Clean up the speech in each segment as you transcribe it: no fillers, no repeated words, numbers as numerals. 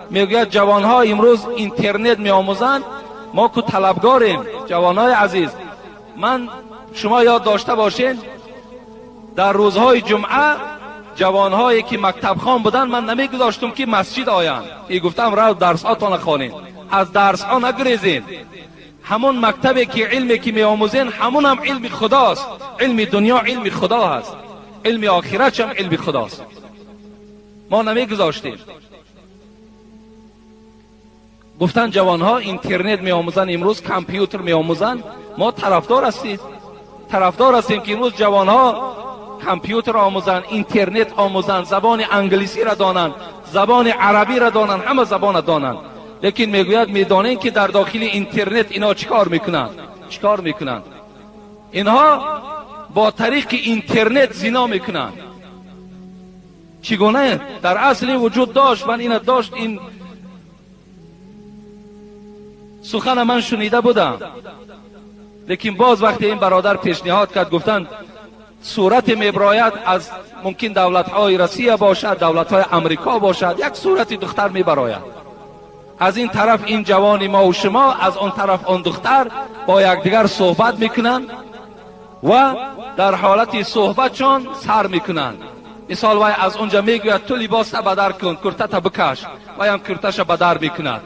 میگوید جوانها امروز اینترنت میآموزند، ما کو طلبگاریم. جوانهای عزیز، من شما یاد داشته باشین در روزهای جمعه جوانهایی که مکتب خوان بودن من نمیگذاشتم که مسجد آیند. گفتم رو درس هاتون خوانین، از درس ها نگریزین. همون مکتبی که علمی که میآموزین همون هم علم خداست. علم دنیا علم خدا هست، علم آخرت هم علم خداست. ما نمیگذاشتیم. گفتن جوانها اینترنت میآموزن، امروز کامپیوتر میآموزن. ما طرفدار هستیم که امروز جوانها کامپیوتر آموزن، اینترنت آموزن، زبان انگلیسی را دانند، زبان عربی را دانند، همه زبان دانند. لیکن میگوید میدانین که در داخل اینترنت اینا چیکار میکنند؟ اینها با طریق اینترنت زنا میکنند. چگونه؟ در اصل وجود داشت، من این داشت، این سخن من شنیده بودم. لیکن باز وقتی این برادر پیشنهاد کرد، گفتند صورت میبراید از ممکن دولت‌های روسیه باشد، دولت‌های امریکا باشد، یک صورت دختر میبراید. از این طرف این جوانی ما و شما، از اون طرف اون دختر با یکدیگر صحبت میکنند و در حالت صحبتشان سر میکنند. مثال وای از اونجا میگوید تو لباس بدر کن، کرتت بکش، وای هم کرتش بدر میکند.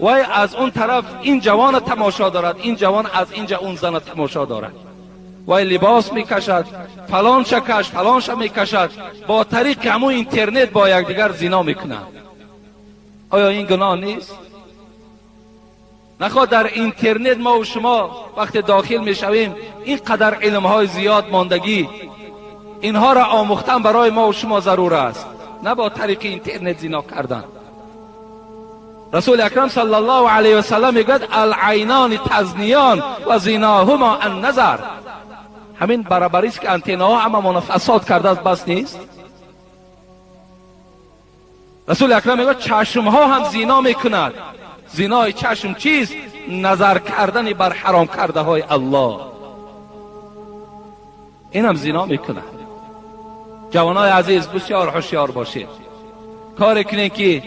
وای از اون طرف این جوان تماشا دارد، این جوان از اینجا اون زن تماشا دارد. وای لباس میکشد، فلان شکش، فلان ش میکشد. با طریق همون اینترنت با یکدیگر زنا میکنند. آیا این گناه نیست؟ نخواد در اینترنت ما و شما وقتی داخل میشویم اینقدر علم های زیاد ماندگی، اینها را آموختن برای ما و شما ضرور است، نه با طریق اینترنت زنا کردن. رسول اکرم صلی الله علیه و سلم میگوید العینان تزنیان و زناهما النظر. همین برابری است که انتناها همه فساد کرده است، بس نیست؟ رسول اکرم میگوید چشم ها هم زنا میکند. زنای چشم چیست؟ نظر کردن بر حرام کرده های الله، این هم زنا میکند. جوانای عزیز بسیار هوشیار باشید، کاری کنین که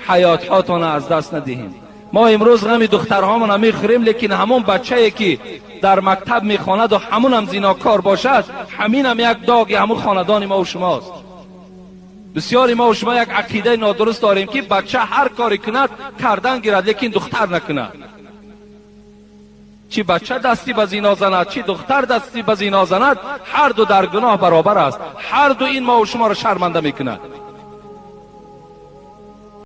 حیات هاتون از دست ندهیم. ما امروز غم دخترهامون میخوریم، لیکن همون بچه‌ای که در مکتب میخواند و همون هم زناکار باشد، همین هم یک داغ همون خاندان ما و شماست. بسیاری ما و شما یک عقیده نادرست داریم که بچه هر کاری کند کردن گیرد، لیکن دختر نکند. چی بچه دستی به زنا زند، چی دختر دستی به زنا زند، هر دو در گناه برابر است. هر دو این ما و شما را شرمنده میکند.